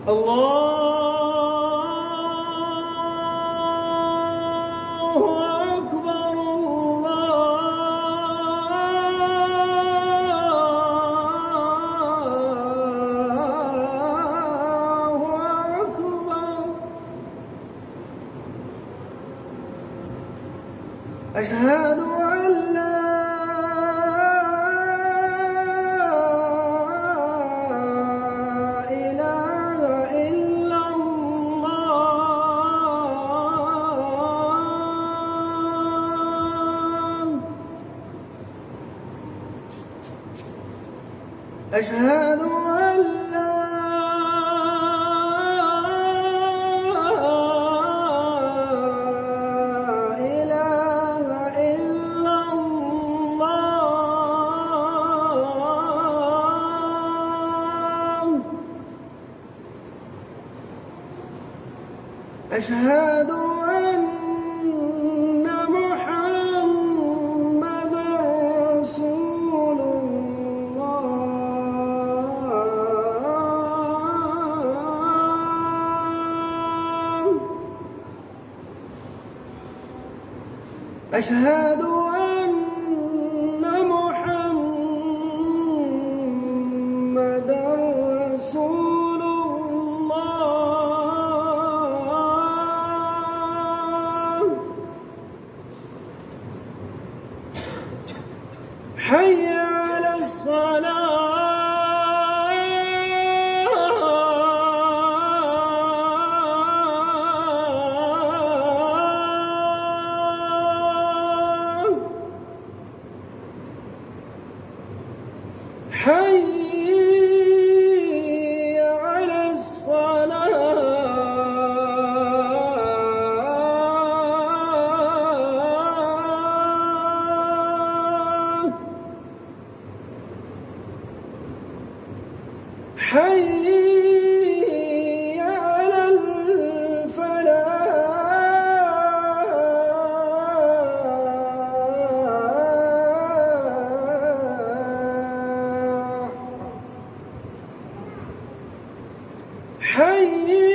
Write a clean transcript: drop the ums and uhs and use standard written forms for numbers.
الله أكبر الله أكبر. أشهد أن لا أشهد أن لا إله إلا الله. أشهد أن محمدًا رسول الله. أشهد أن محمدًا رسول الله. حي على الصلاة. حي على الصلاة. حي على الفلاح. حي